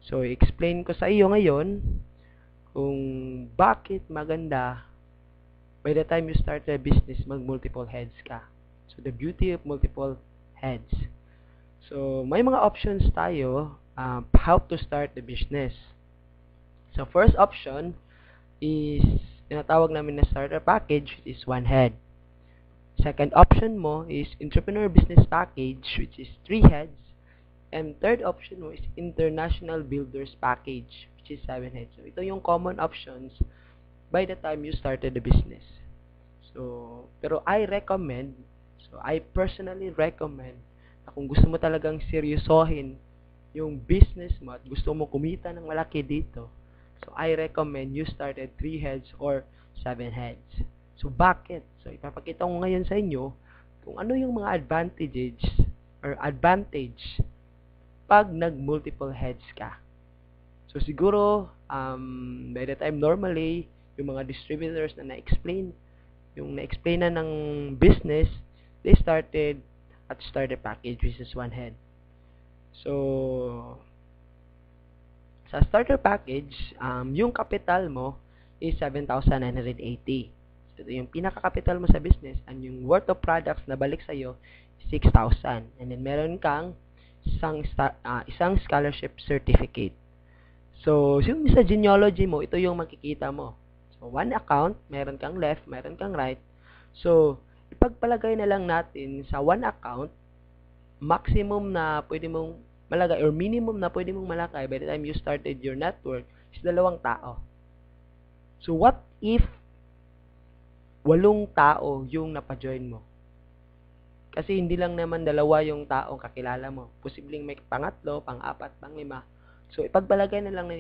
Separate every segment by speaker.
Speaker 1: So, explain ko sa iyo ngayon kung bakit maganda by the time you start a business, mag-multiple heads ka. So, the beauty of multiple heads. So, may mga options tayo how to start the business. So, first option is tinatawag namin na starter package, which is one head. Second option mo is entrepreneur business package, which is 3 heads. And third option mo is international builders package, which is 7 heads. So, ito yung common options by the time you started the business. So, pero I personally recommend na kung gusto mo talagang seryosohin yung business mo at gusto mo kumita ng malaki dito, so I recommend you start at 3 heads or 7 heads. So, bakit? So, ipapakita ko ngayon sa inyo kung ano yung mga advantage pag nag-multiple heads ka. So, siguro, by the time normally, yung mga distributors na na-explain na ng business, they started at starter package, which is one head. So, sa starter package, yung capital mo is 7,980. So, ito yung pinaka-capital mo sa business, and yung worth of products na balik sa'yo, 6,000. And then, meron kang isang scholarship certificate. So, yung sa genealogy mo, ito yung makikita mo. So, one account, meron kang left, meron kang right. So, ipagpalagay na lang natin sa one account, maximum na pwede mong malagay or minimum na pwede mong malagay by the time you started your network is 2 tao. So, what if 8 tao yung napajoin mo? Kasi hindi lang naman 2 yung taong kakilala mo. Posibleng may pangatlo, pang-apat, pang-5. So, ipagbalagay na lang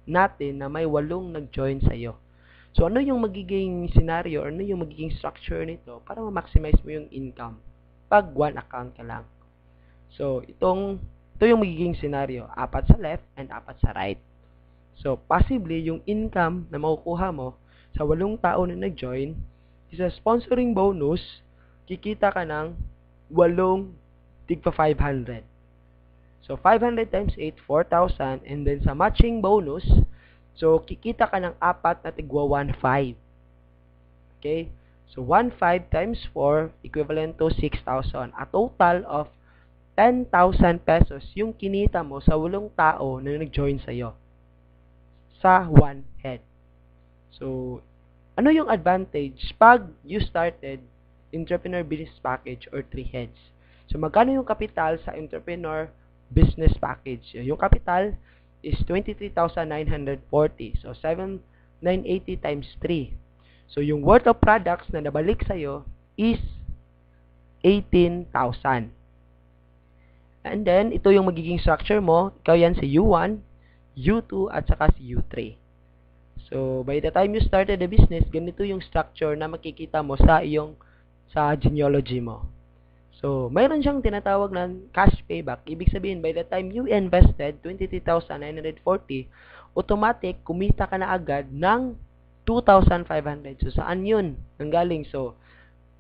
Speaker 1: natin na may 8 nag-join sa'yo. So, ano yung magiging scenario or ano yung magiging structure nito para ma-maximize mo yung income pag one account ka lang? So, ito yung magiging scenario. 4 sa left and 4 sa right. So, possibly, yung income na makukuha mo sa 8 tao na nag-join is a sponsoring bonus, kikita ka ng 8 tigpa 500. So, 500 times 8, 4,000. And then, sa matching bonus, so, kikita ka ng 4 na tigwa 1,500. Okay? So, 1,500 times 4 equivalent to 6,000. A total of 10,000 pesos yung kinita mo sa 8 tao na nag-join sa'yo sa one head. So, ano yung advantage pag you started entrepreneur business package or 3 heads? So, magkano yung capital sa entrepreneur business package? Yung capital is 23,940. So, 7,980 times 3. So, yung worth of products na nabalik sa'yo is 18,000. And then, ito yung magiging structure mo. Ikaw yan si U1, U2, at saka si U3. So, by the time you started the business, ganito yung structure na makikita mo sa genealogy mo. So, mayroon siyang tinatawag na cash payback. Ibig sabihin, by the time you invested 23,940, automatic, kumita ka na agad ng 2,500. So, saan yun nanggaling? So,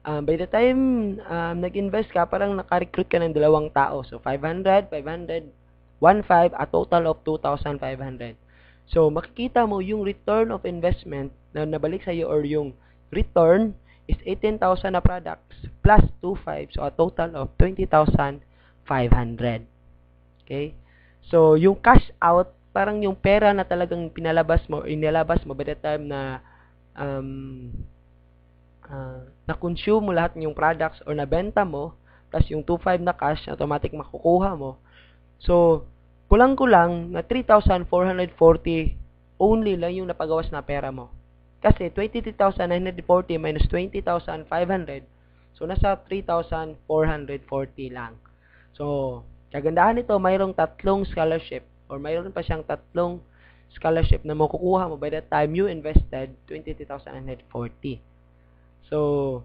Speaker 1: by the time nag-invest ka, parang naka-recruit ka ng 2 tao. So, 500, 500, 1,500, a total of 2,500. So, makikita mo yung return of investment na nabalik sa'yo or yung return is 18,000 na products plus 2,500. So, a total of 20,500. Okay? So, yung cash out, parang yung pera na talagang inilabas mo by the time na na-consume mo lahat ng yung products or nabenta mo, plus yung 2,500 na cash, automatic makukuha mo. So, kulang-kulang na 3,440 only lang yung napagawas na pera mo. Kasi 23,940 minus 20,500, so nasa 3,440 lang. So, kagandahan nito, mayroong 3 scholarship or mayroon pa siyang 3 scholarship na makukuha mo by the time you invested 23,940. So,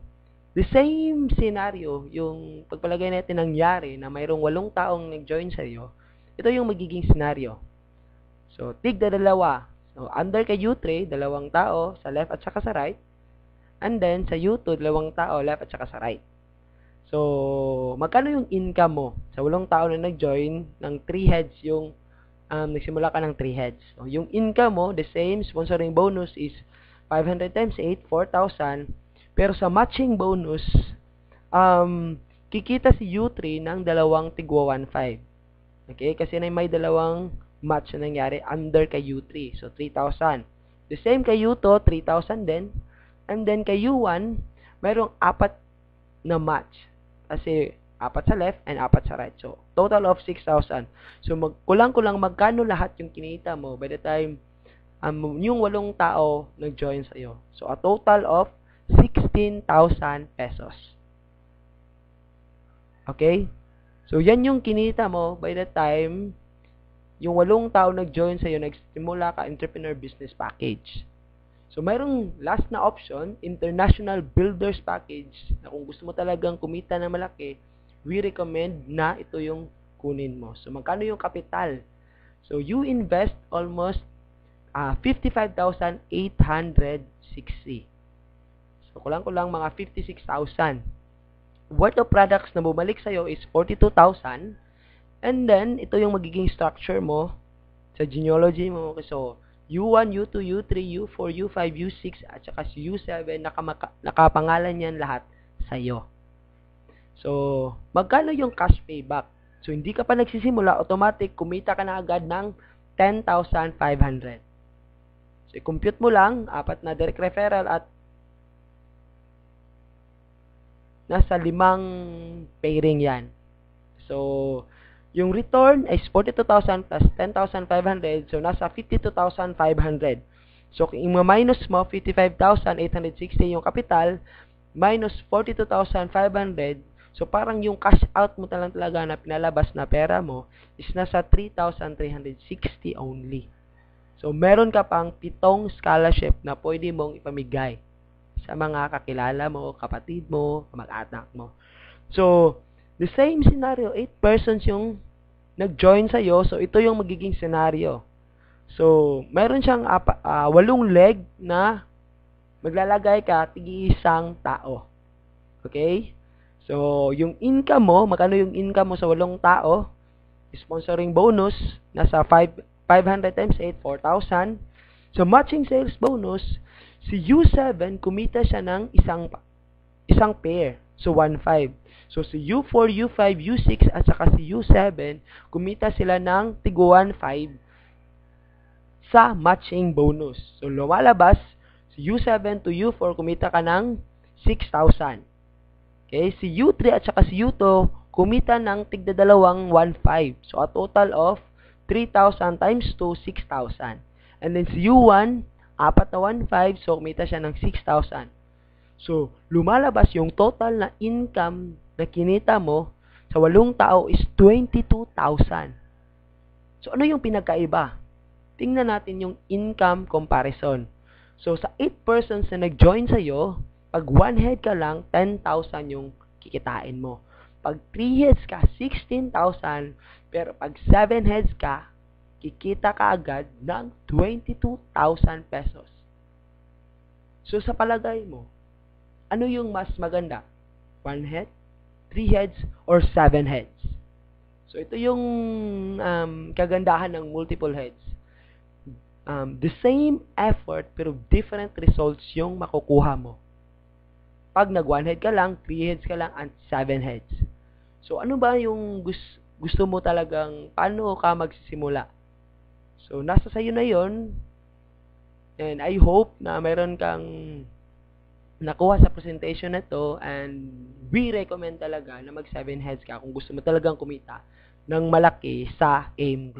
Speaker 1: the same scenario, yung pagpalagay natin nangyari na mayroong 8 taong nag-join sa iyo, ito yung magiging scenario. So, tigda 2. So, under kay U3, 2 tao sa left at saka sa right. And then, sa U2, 2 tao left at saka sa right. So, magkano yung income mo? Sa 8 tao na nag-join, ng 3 heads yung nagsimula ka ng 3 heads. So, yung income mo, the same, sponsoring bonus is 500 times 8, 4,000. Pero sa matching bonus, kikita si U3 ng dalawang tigwa 1.5. Okay? Kasi may dalawang match na nangyari under kay U3. So, 3,000. The same kay U2, 3,000 din. And then kay U1, mayroong 4 na match. Kasi 4 sa left and 4 sa right. So, total of 6,000. So, kulang-kulang magkano lahat yung kinita mo by the time yung 8 tao nag-join sa'yo. So, a total of 16,000 pesos. Okay? So, yan yung kinita mo by the time yung 8 tao nag-join sa'yo, nagsimula ka entrepreneur business package. So, mayroong last na option, international builders package, na kung gusto mo talagang kumita na malaki, we recommend na ito yung kunin mo. So, magkano yung kapital? So, you invest almost 55,860. So, kulang-kulang mga 56,000. Worth of products na bumalik sa'yo is 42,000. And then, ito yung magiging structure mo sa genealogy mo. So, U1, U2, U3, U4, U5, U6, at saka si U7, nakapangalan yan lahat sa'yo. So, magkano yung cash payback? So, hindi ka pa nagsisimula, automatic, kumita ka na agad ng 10,500. So, i-compute mo lang, 4 na direct referral at nasa 5 pairing yan. So, yung return is 42,000 plus 10,500. So, nasa 52,500. So, kung i-minus mo, 55,860 yung capital, minus 42,500. So, parang yung cash out mo talaga na pinalabas na pera mo is nasa 3,360 only. So, meron ka pang 7 scholarship na pwede mong ipamigay sa mga kakilala mo, kapatid mo, mag-anak mo. So, the same scenario, 8 persons yung nag-join sa'yo. So, ito yung magiging scenario. So, meron siyang 8 leg na maglalagay ka tig-isang tao. Okay? So, yung income mo, magkano yung income mo sa 8 tao? Sponsoring bonus, nasa 500 times 8, 4,000. So, matching sales bonus, si U7, kumita siya ng isang pair. So, 1.5. So, si U4, U5, U6, at saka si U7, kumita sila ng tigwa 1.5 sa matching bonus. So, lumalabas, si U7 to U4, kumita ka ng 6,000. Okay? Si U3 at saka si U2, kumita ng tigdadalawang 1.5. So, a total of 3,000 times 2, 6,000. And then si U1, 4 na 1.5, so kumita siya ng 6,000. So, lumalabas yung total na income na kinita mo sa 8 tao is 22,000. So, ano yung pinagkaiba? Tingnan natin yung income comparison. So, sa 8 persons na nag-join sa'yo, pag 1 head ka lang, 10,000 yung kikitain mo. Pag 3 heads ka, 16,000. Pero pag 7 heads ka, kikita ka agad ng 22,000 pesos. So, sa palagay mo, ano yung mas maganda? 1 head, 3 heads, or 7 heads? So, ito yung kagandahan ng multiple heads. The same effort, pero different results yung makukuha mo. Pag nag 1 head ka lang, 3 heads ka lang, and 7 heads. So, ano ba yung gusto mo talagang, paano ka magsisimula? So, nasa sayo na yon. And I hope na mayroon kang nakuha sa presentation na to, and we recommend talaga na mag 7 heads ka kung gusto mo talagang kumita ng malaki sa AIM Group.